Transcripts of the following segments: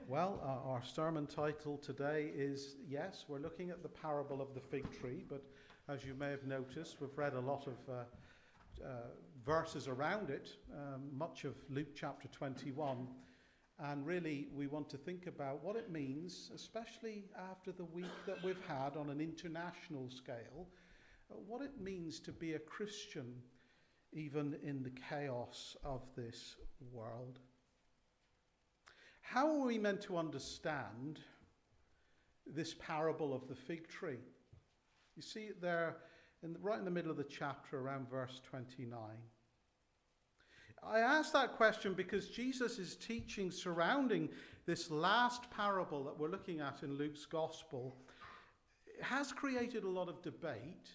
Well, our sermon title today is, yes, we're looking at the parable of the fig tree, but as you may have noticed, we've read a lot of verses around it, much of Luke chapter 21, and really we want to think about what it means, especially after the week that we've had on an international scale, what it means to be a Christian even in the chaos of this world. How are we meant to understand this parable of the fig tree? You see it there right in the middle of the chapter around verse 29. I ask that question because Jesus is teaching surrounding this last parable that we're looking at in Luke's gospel. It has created a lot of debate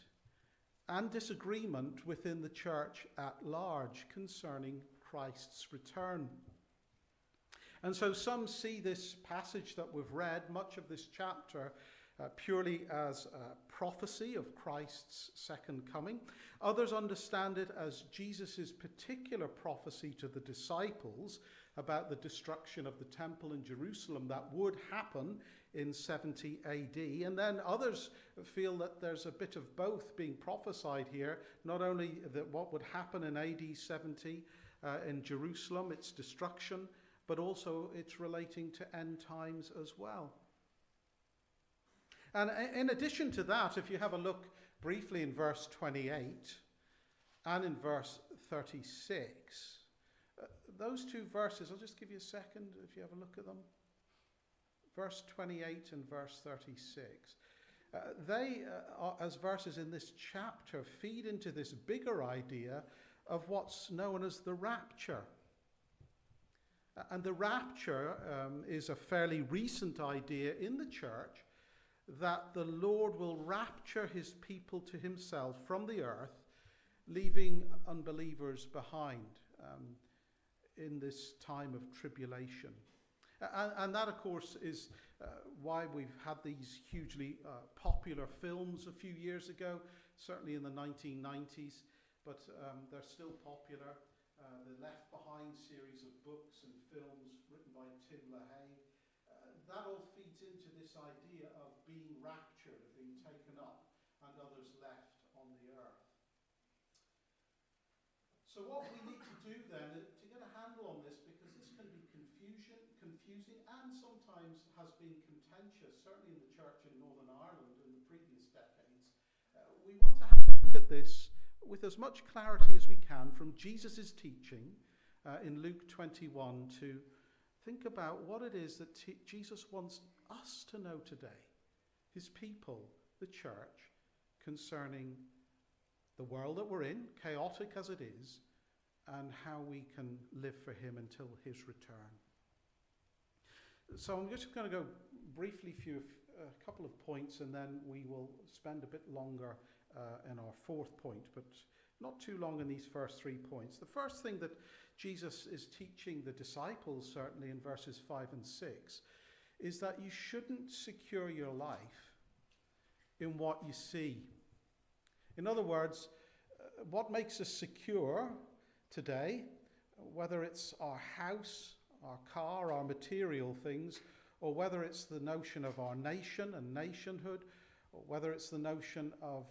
and disagreement within the church at large concerning Christ's return. And so some see this passage that we've read, much of this chapter, purely as a prophecy of Christ's second coming. Others understand it as Jesus' particular prophecy to the disciples about the destruction of the temple in Jerusalem that would happen in 70 AD. And then others feel that there's a bit of both being prophesied here, not only that what would happen in AD 70 in Jerusalem, its destruction, but also it's relating to end times as well. And in addition to that, if you have a look briefly in verse 28 and in verse 36, those two verses, I'll just give you a second if you have a look at them. Verse 28 and verse 36. They, as verses in this chapter, feed into this bigger idea of what's known as the rapture. And the rapture is a fairly recent idea in the church that the Lord will rapture his people to himself from the earth, leaving unbelievers behind in this time of tribulation. And that, of course, is why we've had these hugely popular films a few years ago, certainly in the 1990s, but they're still popular. The Left Behind series of books and films written by Tim LaHaye. That all feeds into this idea of being raptured, of being taken up, and others left on the earth. So what we need to do then, to get a handle on this, because this can be confusing, and sometimes has been contentious, certainly in the church in Northern Ireland in the previous decades, we want to have a look at this with as much clarity as we can from Jesus' teaching in Luke 21 to think about what it is that Jesus wants us to know today, his people, the church, concerning the world that we're in, chaotic as it is, and how we can live for him until his return. So I'm just going to go briefly through a couple of points, and then we will spend a bit longer in our fourth point, but not too long in these first 3 points. The first thing that Jesus is teaching the disciples, certainly in verses 5 and 6, is that you shouldn't secure your life in what you see. In other words, what makes us secure today, whether it's our house, our car, our material things, or whether it's the notion of our nation and nationhood, or whether it's the notion of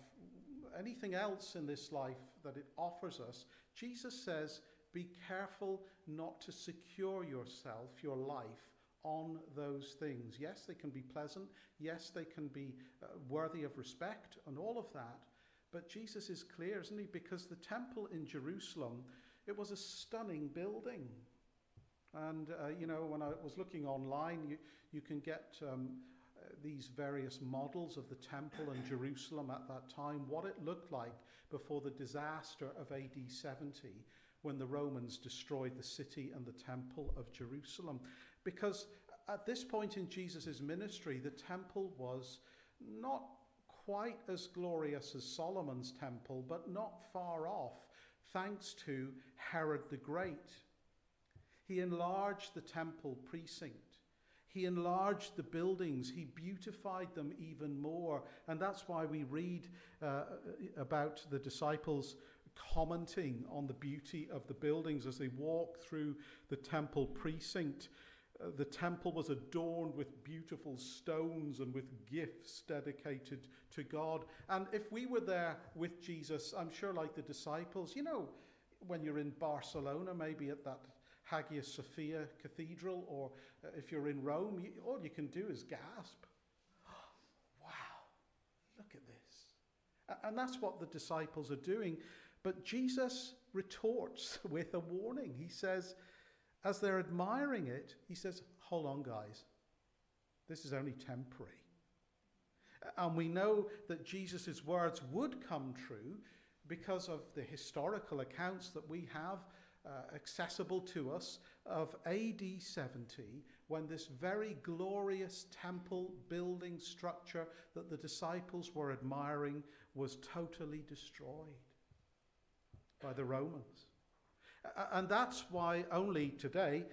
anything else in this life that it offers us, Jesus says, be careful not to secure yourself, your life, on those things. Yes, they can be pleasant. Yes, they can be worthy of respect and all of that. But Jesus is clear, isn't he? Because the temple in Jerusalem, it was a stunning building. And, when I was looking online, you can get these various models of the temple in Jerusalem at that time, what it looked like before the disaster of AD 70, when the Romans destroyed the city and the temple of Jerusalem. Because at this point in Jesus' ministry, the temple was not quite as glorious as Solomon's temple, but not far off, thanks to Herod the Great. He enlarged the temple precinct. He enlarged the buildings. He beautified them even more. And that's why we read about the disciples commenting on the beauty of the buildings as they walk through the temple precinct. The temple was adorned with beautiful stones and with gifts dedicated to God. And if we were there with Jesus, I'm sure like the disciples, when you're in Barcelona, maybe at that Hagia Sophia Cathedral, or if you're in Rome, all you can do is gasp. Wow, look at this. And that's what the disciples are doing. But Jesus retorts with a warning. He says, as they're admiring it, he says, hold on, guys. This is only temporary. And we know that Jesus' words would come true because of the historical accounts that we have accessible to us of AD 70, when this very glorious temple building structure that the disciples were admiring was totally destroyed by the Romans. And that's why only today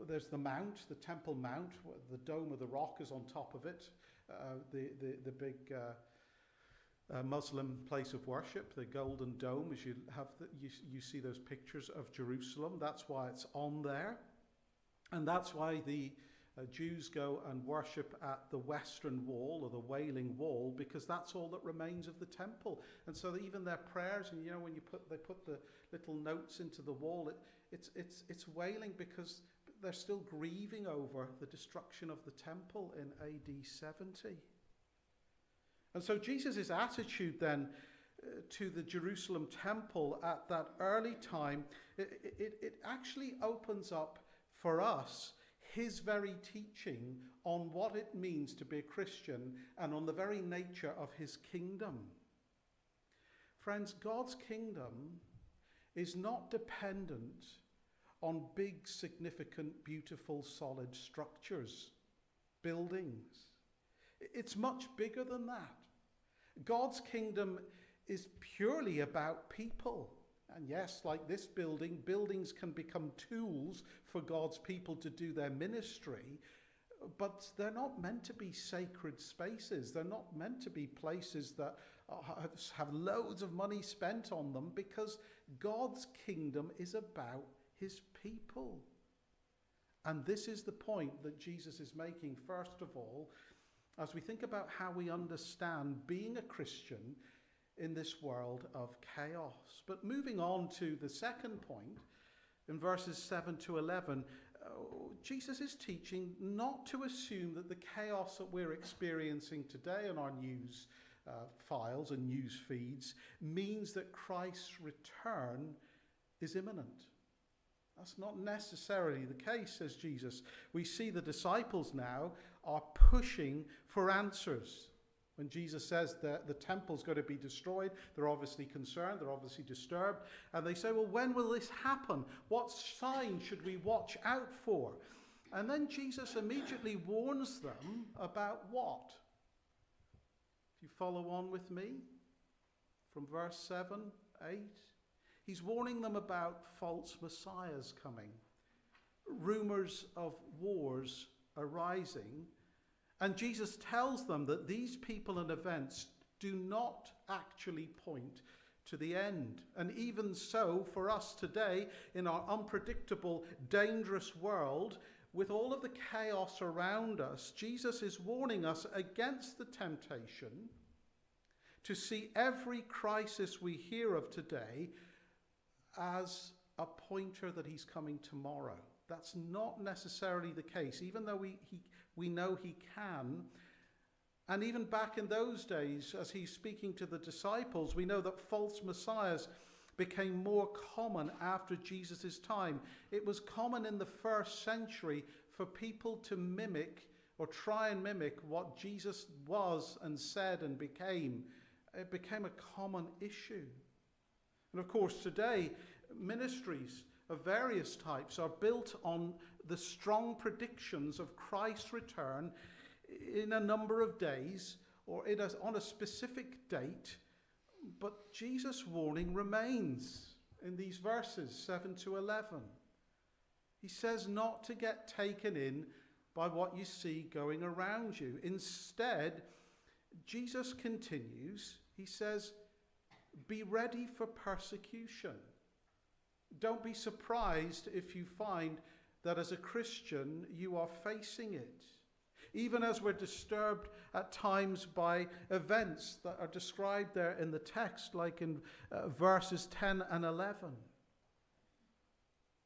there's the mount, the Temple Mount, the Dome of the Rock is on top of it, the big Muslim place of worship, the Golden Dome, as you see those pictures of Jerusalem. That's why it's on there. And that's why the Jews go and worship at the Western Wall, or the Wailing Wall, because that's all that remains of the temple. And so even their prayers, and when they put the little notes into the wall, it's wailing because they're still grieving over the destruction of the temple in AD 70. And so Jesus' attitude then to the Jerusalem temple at that early time, it actually opens up for us his very teaching on what it means to be a Christian and on the very nature of his kingdom. Friends, God's kingdom is not dependent on big, significant, beautiful, solid structures, buildings. It's much bigger than that. God's kingdom is purely about people. And yes, like this building, buildings can become tools for God's people to do their ministry, but they're not meant to be sacred spaces. They're not meant to be places that have loads of money spent on them, because God's kingdom is about his people. And this is the point that Jesus is making, first of all, as we think about how we understand being a Christian in this world of chaos. But moving on to the second point, in verses 7 to 11, Jesus is teaching not to assume that the chaos that we're experiencing today in our news files and news feeds means that Christ's return is imminent. That's not necessarily the case, says Jesus. We see the disciples now are pushing for answers. When Jesus says that the temple's going to be destroyed, they're obviously concerned, they're obviously disturbed. And they say, well, when will this happen? What sign should we watch out for? And then Jesus immediately warns them about what? If you follow on with me, from verse 7, 8, he's warning them about false messiahs coming, rumors of wars arising. And Jesus tells them that these people and events do not actually point to the end. And even so, for us today, in our unpredictable, dangerous world, with all of the chaos around us, Jesus is warning us against the temptation to see every crisis we hear of today as a pointer that he's coming tomorrow. That's not necessarily the case, even though we know he can. And even back in those days, as he's speaking to the disciples, we know that false messiahs became more common after Jesus' time. It was common in the first century for people to mimic or try and mimic what Jesus was and said and became. It became a common issue. And of course, today, ministries of various types are built on the strong predictions of Christ's return in a number of days or on a specific date. But Jesus' warning remains in these verses 7 to 11. He says not to get taken in by what you see going around you. Instead, Jesus continues, he says, be ready for persecution. Don't be surprised if you find that as a Christian you are facing it. Even as we're disturbed at times by events that are described there in the text, like in verses 10 and 11.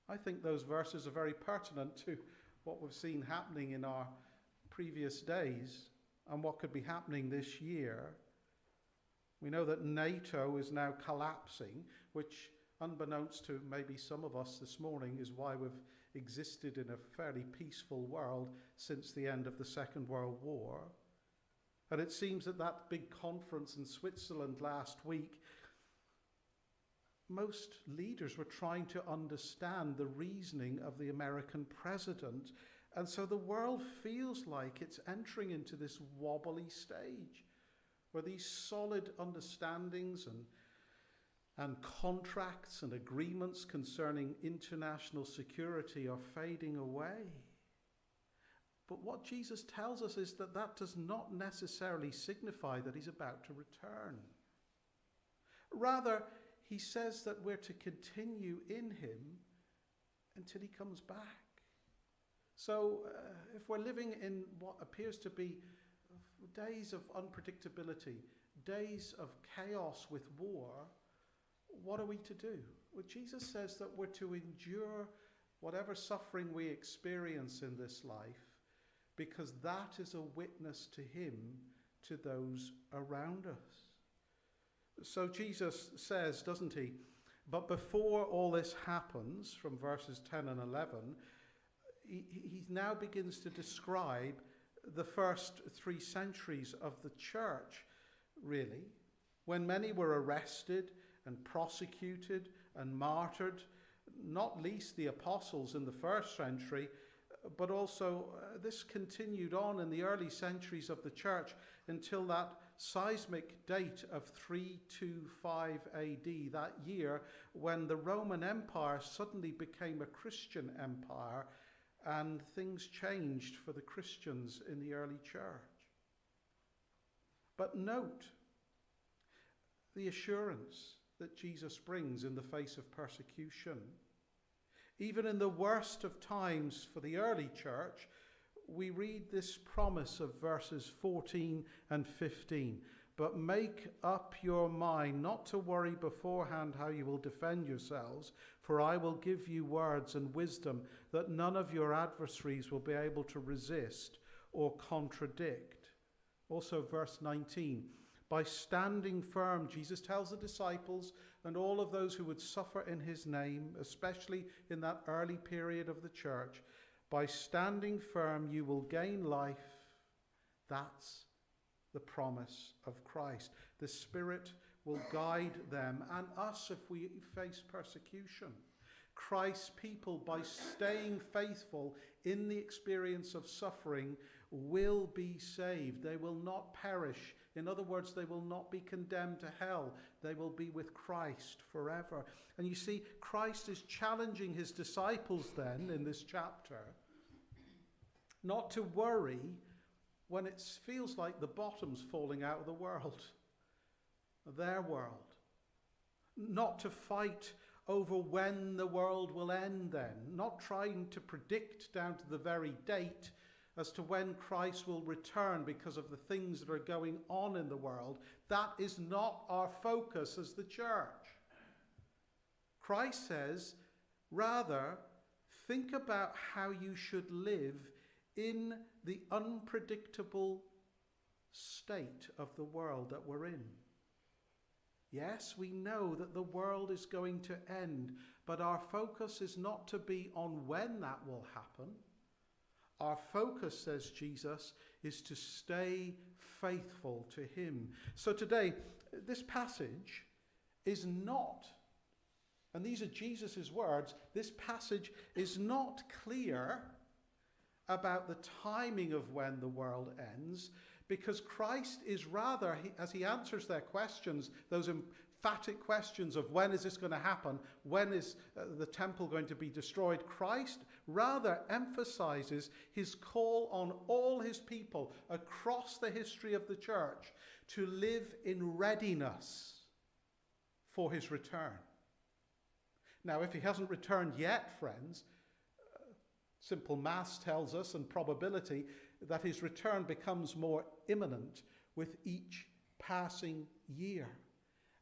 I think those verses are very pertinent to what we've seen happening in our previous days and what could be happening this year. We know that NATO is now collapsing, which, unbeknownst to maybe some of us this morning, is why we've existed in a fairly peaceful world since the end of the Second World War. And it seems that that big conference in Switzerland last week, most leaders were trying to understand the reasoning of the American president. And so the world feels like it's entering into this wobbly stage where these solid understandings and contracts and agreements concerning international security are fading away. But what Jesus tells us is that that does not necessarily signify that he's about to return. Rather, he says that we're to continue in him until he comes back. So if we're living in what appears to be days of unpredictability, days of chaos with war, what are we to do? Well, Jesus says that we're to endure whatever suffering we experience in this life, because that is a witness to him to those around us. So Jesus says, doesn't he, but before all this happens, from verses 10 and 11, he now begins to describe the first 3 centuries of the church, really, when many were arrested and prosecuted and martyred, not least the apostles in the first century, but also this continued on in the early centuries of the church until that seismic date of 325 AD, that year when the Roman Empire suddenly became a Christian empire and things changed for the Christians in the early church. But note the assurance that Jesus brings in the face of persecution. Even in the worst of times for the early church, we read this promise of verses 14 and 15. But make up your mind not to worry beforehand how you will defend yourselves, for I will give you words and wisdom that none of your adversaries will be able to resist or contradict. Also verse 19. By standing firm, Jesus tells the disciples and all of those who would suffer in his name, especially in that early period of the church, by standing firm you will gain life. That's the promise of Christ. The Spirit will guide them and us if we face persecution. Christ's people, by staying faithful in the experience of suffering, will be saved. They will not perish. In other words, they will not be condemned to hell. They will be with Christ forever. And you see, Christ is challenging his disciples then in this chapter not to worry when it feels like the bottom's falling out of the world, their world. Not to fight over when the world will end then. Not trying to predict down to the very date as to when Christ will return because of the things that are going on in the world. That is not our focus as the church. Christ says, rather, think about how you should live in the unpredictable state of the world that we're in. Yes, we know that the world is going to end, but our focus is not to be on when that will happen. Our focus, says Jesus, is to stay faithful to him. So today, this passage is not, and these are Jesus' words, this passage is not clear about the timing of when the world ends, because Christ is rather, as he answers their questions, those emphatic questions of when is this going to happen, when is the temple going to be destroyed, Christ rather emphasizes his call on all his people across the history of the church to live in readiness for his return. Now, if he hasn't returned yet, friends, Simple maths tells us, and probability, that his return becomes more imminent with each passing year.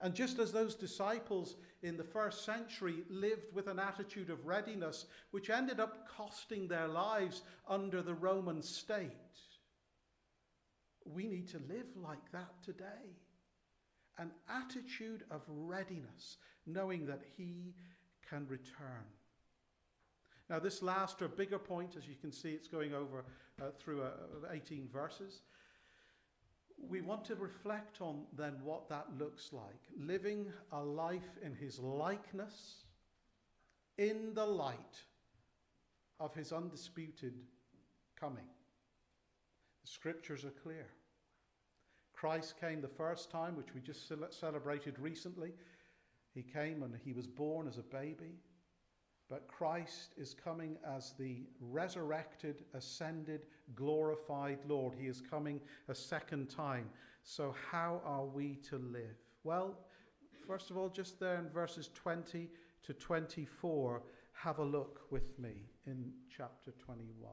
And just as those disciples in the first century lived with an attitude of readiness, which ended up costing their lives under the Roman state, we need to live like that today. An attitude of readiness, knowing that he can return. Now, this last or bigger point, as you can see, it's going over through 18 verses. We want to reflect on then what that looks like. Living a life in his likeness, in the light of his undisputed coming. The scriptures are clear. Christ came the first time, which we just celebrated recently. He came and he was born as a baby. But Christ is coming as the resurrected, ascended, glorified Lord. He is coming a second time. So how are we to live? Well, first of all, just there in verses 20 to 24, have a look with me in chapter 21.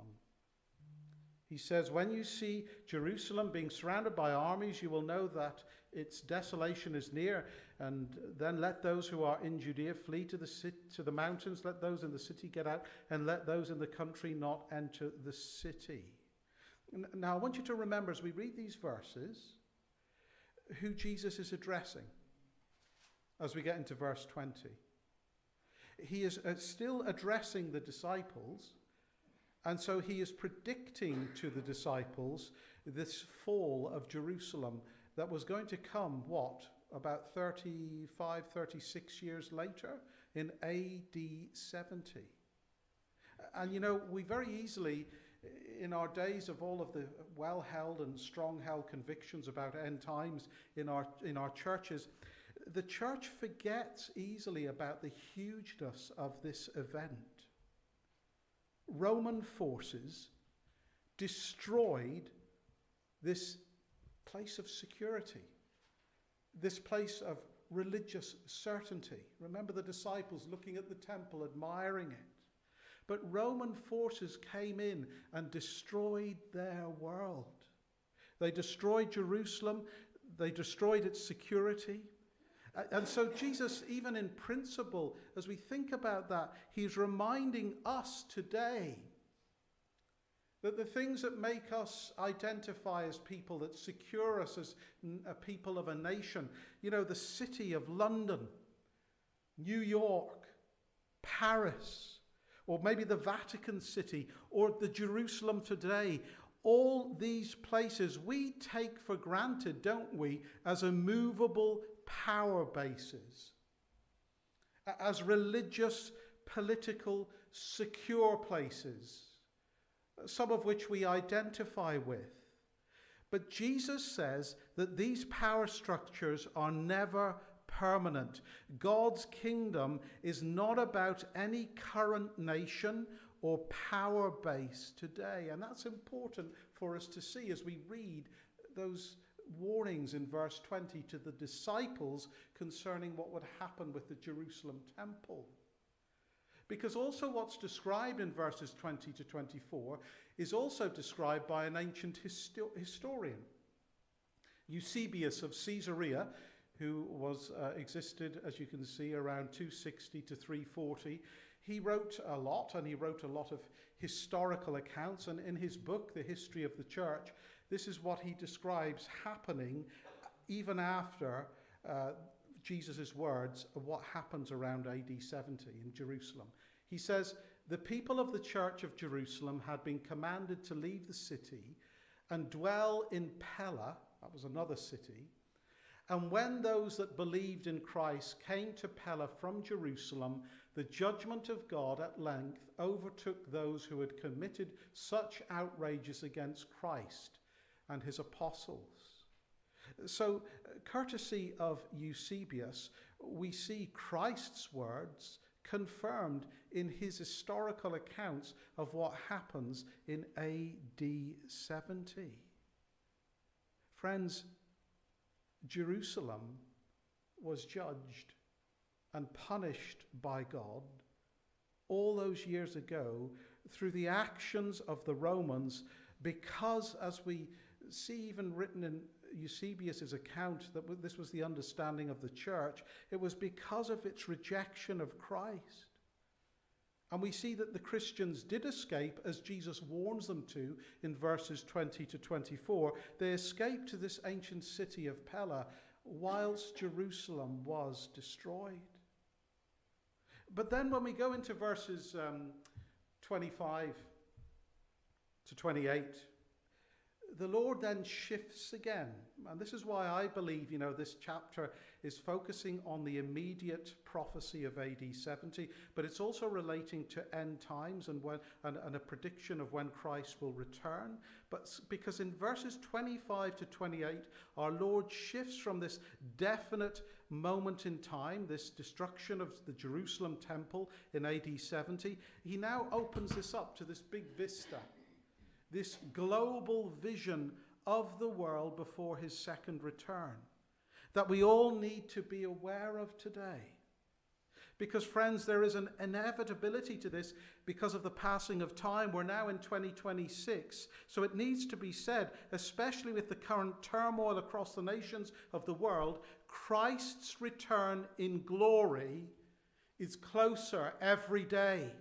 He says, when you see Jerusalem being surrounded by armies, you will know that its desolation is near. And then let those who are in Judea flee to the mountains. Let those in the city get out, and let those in the country not enter the city. Now, I want you to remember as we read these verses who Jesus is addressing as we get into verse 20. He is still addressing the disciples, and so he is predicting to the disciples this fall of Jerusalem that was going to come, about 35, 36 years later in AD 70. And you know, we very easily, in our days of all of the well-held and strong-held convictions about end times in our churches, the church forgets easily about the hugeness of this event. Roman forces destroyed this place of security, this place of religious certainty. Remember the disciples looking at the temple, admiring it. But Roman forces came in and destroyed their world. They destroyed Jerusalem. They destroyed its security. And so Jesus, even in principle, as we think about that, he's reminding us today that the things that make us identify as people, that secure us as a people of a nation, you know, the city of London, New York, Paris, or maybe the Vatican City, or the Jerusalem today, all these places we take for granted, don't we, as immovable power bases, as religious, political, secure places, some of which we identify with. But Jesus says that these power structures are never permanent. God's kingdom is not about any current nation or power base today. And that's important for us to see as we read those warnings in verse 20 to the disciples concerning what would happen with the Jerusalem temple. Because also what's described in verses 20 to 24 is also described by an ancient historian. Eusebius of Caesarea, who existed, as you can see, around 260 to 340. He wrote a lot, and he wrote a lot of historical accounts. And in his book, The History of the Church, this is what he describes happening even after Jesus' words of what happens around AD 70 in Jerusalem. He says, the people of the church of Jerusalem had been commanded to leave the city and dwell in Pella, that was another city, and when those that believed in Christ came to Pella from Jerusalem, the judgment of God at length overtook those who had committed such outrages against Christ and his apostles. So, courtesy of Eusebius, we see Christ's words confirmed in his historical accounts of what happens in AD 70. Friends, Jerusalem was judged and punished by God all those years ago through the actions of the Romans, because, as we see even written in Eusebius' account, that this was the understanding of the church, it was because of its rejection of Christ. And we see that the Christians did escape, as Jesus warns them to in verses 20 to 24. They escaped to this ancient city of Pella whilst Jerusalem was destroyed. But then when we go into verses 25 to 28, the Lord then shifts again. And this is why I believe, this chapter is focusing on the immediate prophecy of AD 70, but it's also relating to end times and a prediction of when Christ will return. But because in verses 25 to 28, our Lord shifts from this definite moment in time, this destruction of the Jerusalem temple in AD 70, he now opens this up to this big vista, this global vision of the world before his second return, that we all need to be aware of today. Because, friends, there is an inevitability to this because of the passing of time. We're now in 2026, so it needs to be said, especially with the current turmoil across the nations of the world, Christ's return in glory is closer every day.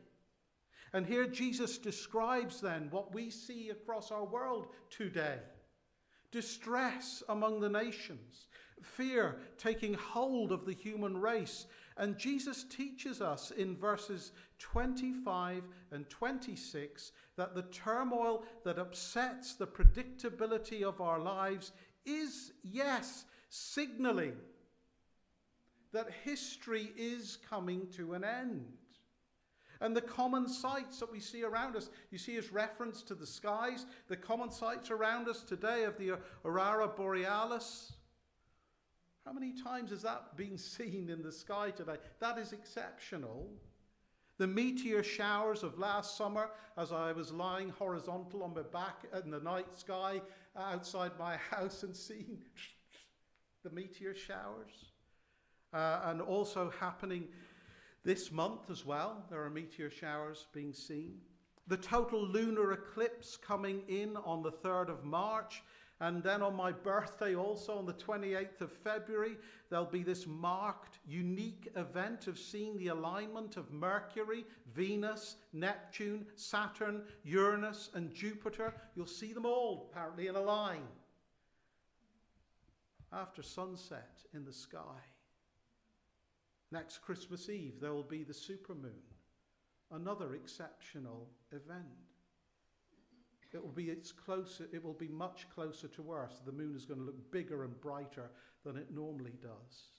And here Jesus describes then what we see across our world today. Distress among the nations, fear taking hold of the human race. And Jesus teaches us in verses 25 and 26 that the turmoil that upsets the predictability of our lives is, yes, signaling that history is coming to an end. And the common sights that we see around us, you see his reference to the skies, the common sights around us today of the Aurora Borealis. How many times has that been seen in the sky today? That is exceptional. The meteor showers of last summer, as I was lying horizontal on my back in the night sky outside my house and seeing the meteor showers. And also happening this month as well, there are meteor showers being seen. The total lunar eclipse coming in on the 3rd of March. And then on my birthday also, on the 28th of February, there'll be this marked, unique event of seeing the alignment of Mercury, Venus, Neptune, Saturn, Uranus, and Jupiter. You'll see them all, apparently, in a line after sunset in the sky. Next Christmas Eve, there will be the supermoon, another exceptional event. It will be much closer to Earth. The moon is going to look bigger and brighter than it normally does.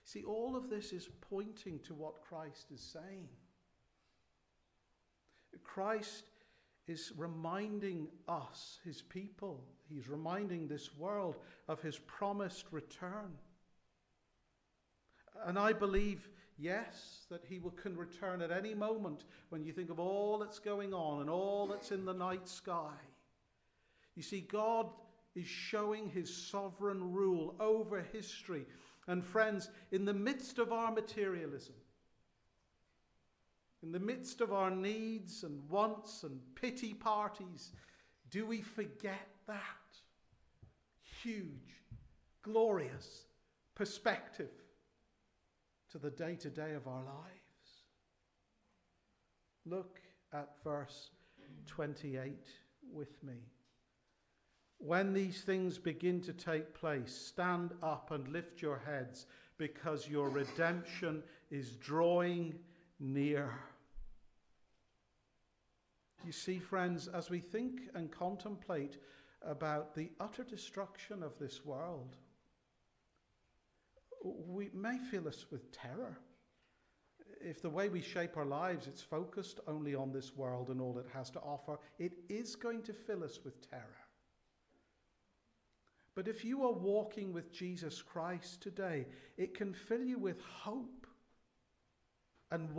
See, all of this is pointing to what Christ is saying. Christ is reminding us, his people, he's reminding this world of his promised return. And I believe, yes, that he can return at any moment when you think of all that's going on and all that's in the night sky. You see, God is showing his sovereign rule over history. And friends, in the midst of our materialism, in the midst of our needs and wants and pity parties, do we forget that huge, glorious perspective to the day-to-day of our lives? Look at verse 28 with me. When these things begin to take place, stand up and lift your heads, because your redemption is drawing near. You see, friends, as we think and contemplate about the utter destruction of this world, we may fill us with terror. If the way we shape our lives, it's focused only on this world and all it has to offer, it is going to fill us with terror. But if you are walking with Jesus Christ today, it can fill you with hope. And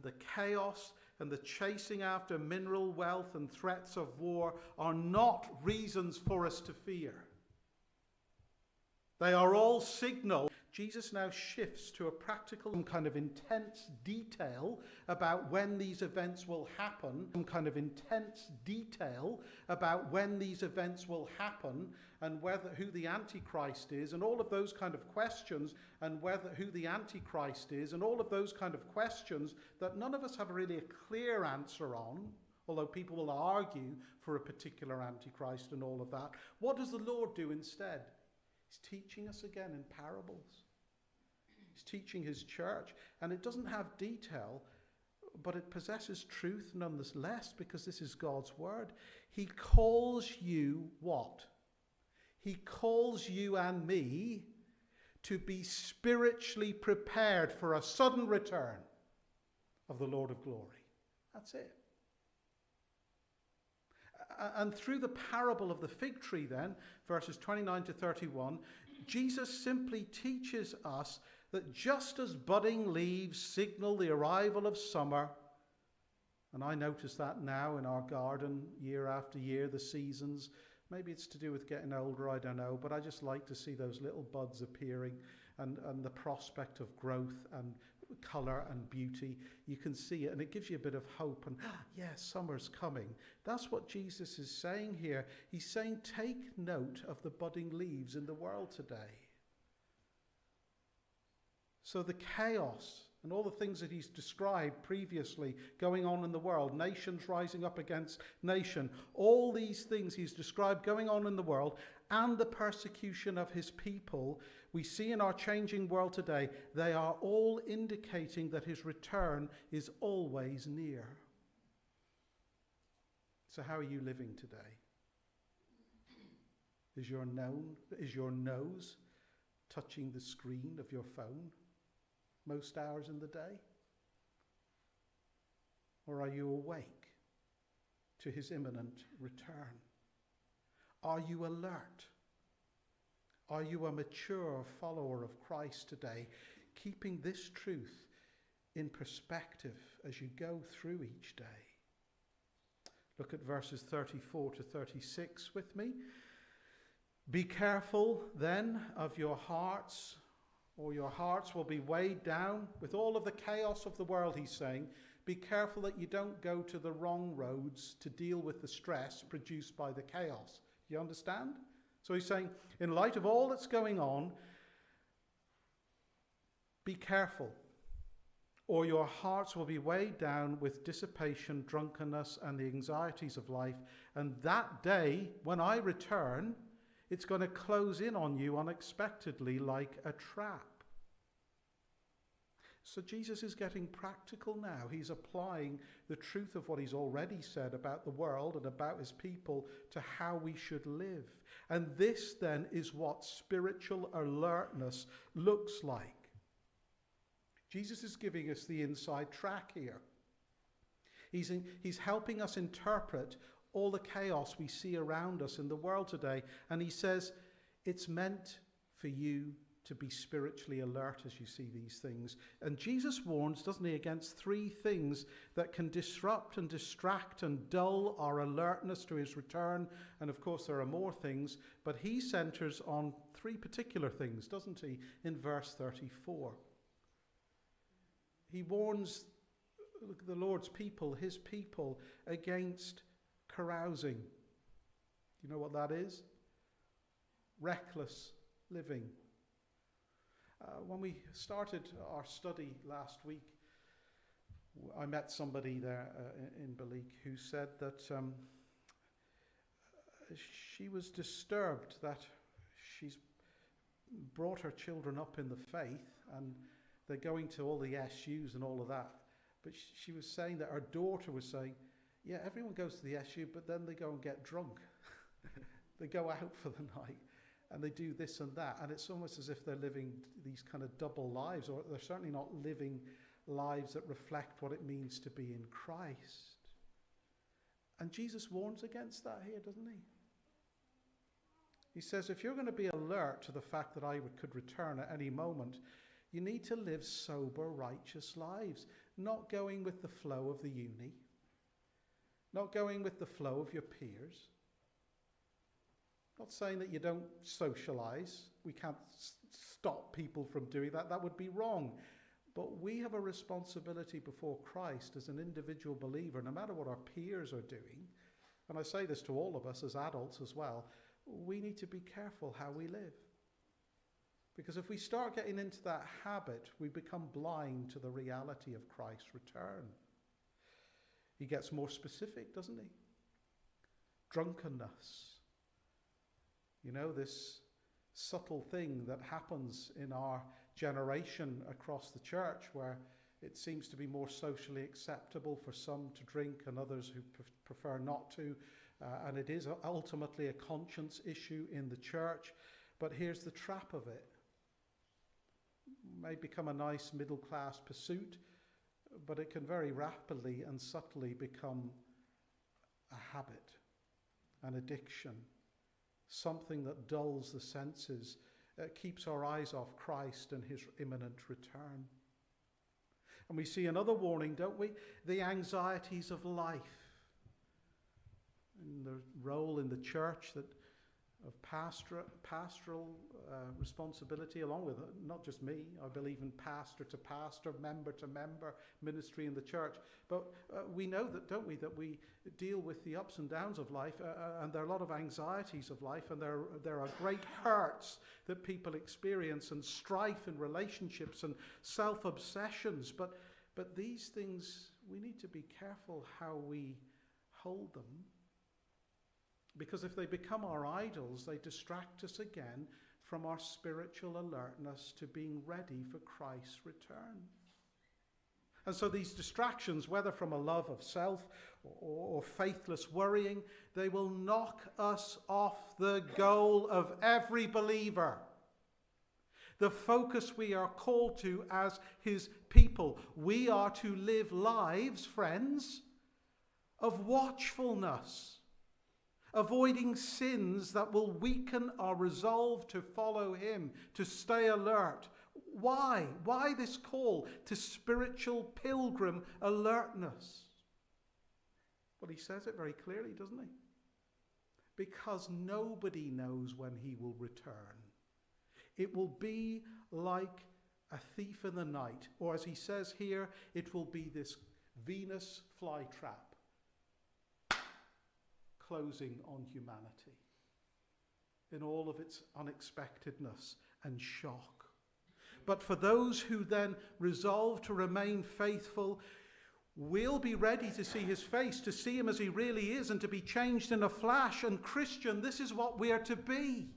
the chaos and the chasing after mineral wealth and threats of war are not reasons for us to fear. They are all signal Jesus now shifts to a practical, some kind of intense detail about when these events will happen, and who the Antichrist is, and all of those kind of questions, that none of us have really a clear answer on, although people will argue for a particular Antichrist and all of that. What does the Lord do instead? He's teaching us again in parables. He's teaching his church, and it doesn't have detail, but it possesses truth nonetheless, because this is God's word. He calls you what? He calls you and me to be spiritually prepared for a sudden return of the Lord of glory. That's it. And through the parable of the fig tree then, verses 29 to 31, Jesus simply teaches us that just as budding leaves signal the arrival of summer, and I notice that now in our garden year after year, the seasons, maybe it's to do with getting older, I don't know, but I just like to see those little buds appearing and the prospect of growth and colour and beauty. You can see it and it gives you a bit of hope and yes, summer's coming. That's what Jesus is saying here. He's saying take note of the budding leaves in the world today. So the chaos and all the things that he's described previously going on in the world, nations rising up against nation, all these things he's described going on in the world, and the persecution of his people we see in our changing world today, they are all indicating that his return is always near. So how are you living today? Is your nose touching the screen of your phone most hours in the day? Or are you awake to his imminent return? Are you alert? Are you a mature follower of Christ today, keeping this truth in perspective as you go through each day? Look at verses 34 to 36 with me. Be careful then of your hearts, or your hearts will be weighed down with all of the chaos of the world, he's saying. Be careful that you don't go to the wrong roads to deal with the stress produced by the chaos. You understand? So he's saying, in light of all that's going on, be careful, or your hearts will be weighed down with dissipation, drunkenness, and the anxieties of life. And that day, when I return, it's going to close in on you unexpectedly like a trap. So Jesus is getting practical now. He's applying the truth of what he's already said about the world and about his people to how we should live. And this then is what spiritual alertness looks like. Jesus is giving us the inside track here. He's helping us interpret all the chaos we see around us in the world today. And he says it's meant for you to be spiritually alert as you see these things. And Jesus warns, doesn't he, against three things that can disrupt and distract and dull our alertness to his return. And of course there are more things, but he centers on three particular things, doesn't he, in verse 34. He warns the Lord's people, his people, against carousing. You know what that is? Reckless living. When we started our study last week, I met somebody there in Balik who said that she was disturbed that she's brought her children up in the faith and they're going to all the SUs and all of that. But she was saying that her daughter was saying, yeah, everyone goes to the SU, but then they go and get drunk. They go out for the night. And they do this and that. And it's almost as if they're living these kind of double lives, or they're certainly not living lives that reflect what it means to be in Christ. And Jesus warns against that here, doesn't he? He says, if you're going to be alert to the fact that I could return at any moment, you need to live sober, righteous lives, not going with the flow of the uni, not going with the flow of your peers, Not saying that you don't socialize. We can't stop people from doing that. That would be wrong. But we have a responsibility before Christ as an individual believer, no matter what our peers are doing. And I say this to all of us as adults as well. We need to be careful how we live. Because if we start getting into that habit, we become blind to the reality of Christ's return. He gets more specific, doesn't he? Drunkenness. You know, this subtle thing that happens in our generation across the church, where it seems to be more socially acceptable for some to drink and others who prefer not to. And it is ultimately a conscience issue in the church. But here's the trap of it. It may become a nice middle-class pursuit, but it can very rapidly and subtly become a habit, an addiction, something that dulls the senses, keeps our eyes off Christ and his imminent return. And we see another warning, don't we? The anxieties of life. And the role in the church of pastoral responsibility, along with not just me. I believe in pastor to pastor, member to member ministry in the church. But we know that, don't we, that we deal with the ups and downs of life, and there are a lot of anxieties of life, and there are great hurts that people experience, and strife in relationships and self-obsessions. But these things, we need to be careful how we hold them. Because if they become our idols, they distract us again from our spiritual alertness to being ready for Christ's return. And so these distractions, whether from a love of self or faithless worrying, they will knock us off the goal of every believer. The focus we are called to as his people. We are to live lives, friends, of watchfulness, avoiding sins that will weaken our resolve to follow him, to stay alert. Why? Why this call to spiritual pilgrim alertness? Well, he says it very clearly, doesn't he? Because nobody knows when he will return. It will be like a thief in the night, or as he says here, it will be this Venus flytrap closing on humanity in all of its unexpectedness and shock. But for those who then resolve to remain faithful, we'll be ready to see his face, to see him as he really is, and to be changed in a flash. And Christian, this is what we are to be.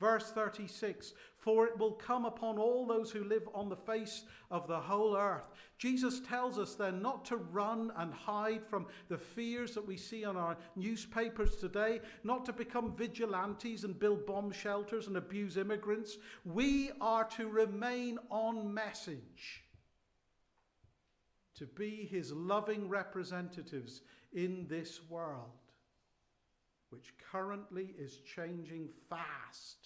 Verse 36, for it will come upon all those who live on the face of the whole earth. Jesus tells us then not to run and hide from the fears that we see on our newspapers today, not to become vigilantes and build bomb shelters and abuse immigrants. We are to remain on message, to be his loving representatives in this world, which currently is changing fast.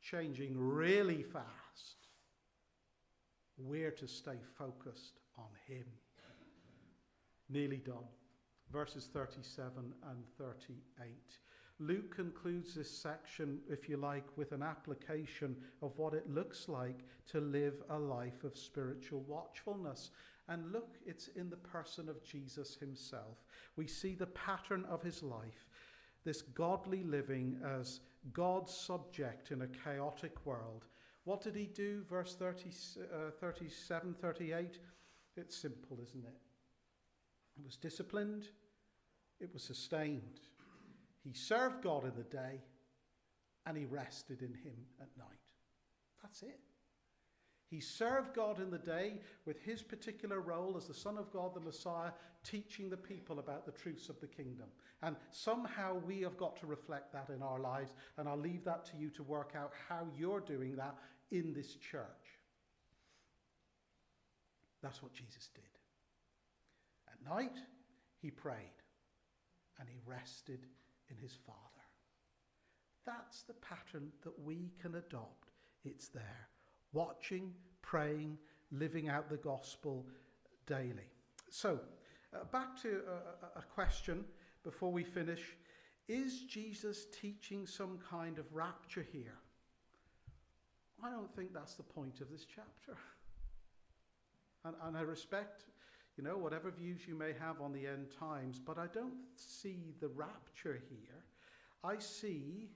Changing really fast. We're to stay focused on him. Nearly done. Verses 37 and 38. Luke concludes this section, if you like, with an application of what it looks like to live a life of spiritual watchfulness. And look, it's in the person of Jesus himself. We see the pattern of his life, this godly living as God's subject in a chaotic world. What did he do? Verse 37, 38. It's simple, isn't it? It was disciplined. It was sustained. He served God in the day, and he rested in him at night. That's it. He served God in the day with his particular role as the Son of God, the Messiah, teaching the people about the truths of the kingdom. And somehow we have got to reflect that in our lives, and I'll leave that to you to work out how you're doing that in this church. That's what Jesus did. At night, he prayed, and he rested in his Father. That's the pattern that we can adopt. It's there. Watching, praying, living out the gospel daily. So, back to a question before we finish. is Jesus teaching some kind of rapture here? I don't think that's the point of this chapter. And I respect, whatever views you may have on the end times, but I don't see the rapture here. I see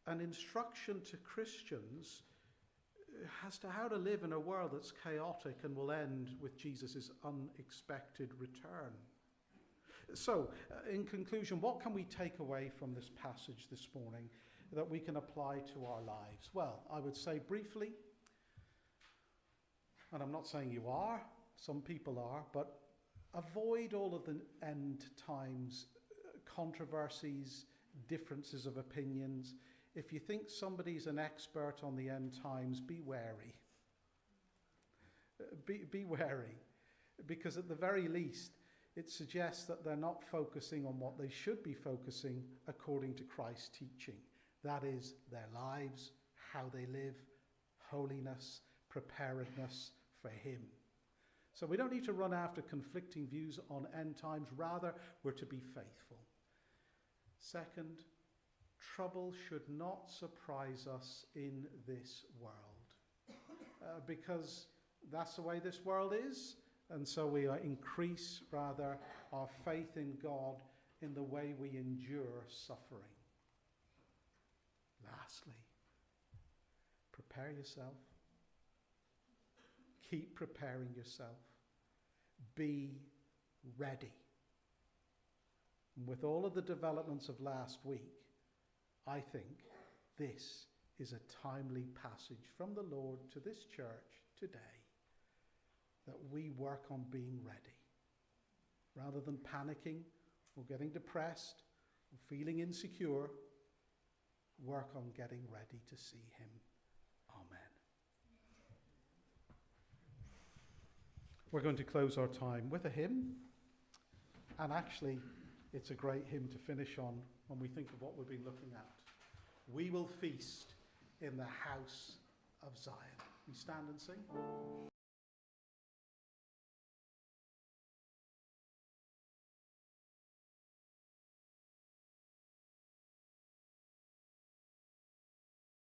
an instruction to Christians as to how to live in a world that's chaotic and will end with Jesus' unexpected return. So, in conclusion, what can we take away from this passage this morning that we can apply to our lives? Well, I would say briefly, and I'm not saying you are, some people are, but avoid all of the end times controversies, differences of opinions. If you think somebody's an expert on the end times, be wary. Be wary, because at the very least, it suggests that they're not focusing on what they should be focusing according to Christ's teaching. That is, their lives, how they live, holiness, preparedness for him. So we don't need to run after conflicting views on end times. Rather, we're to be faithful. Second, trouble should not surprise us in this world, because that's the way this world is. And so we increase, rather, our faith in God in the way we endure suffering. Lastly, prepare yourself. Keep preparing yourself. Be ready. And with all of the developments of last week, I think this is a timely passage from the Lord to this church today, that we work on being ready. Rather than panicking or getting depressed or feeling insecure, work on getting ready to see him. Amen. We're going to close our time with a hymn. And actually, it's a great hymn to finish on when we think of what we've been looking at. We will feast in the house of Zion. We stand and sing.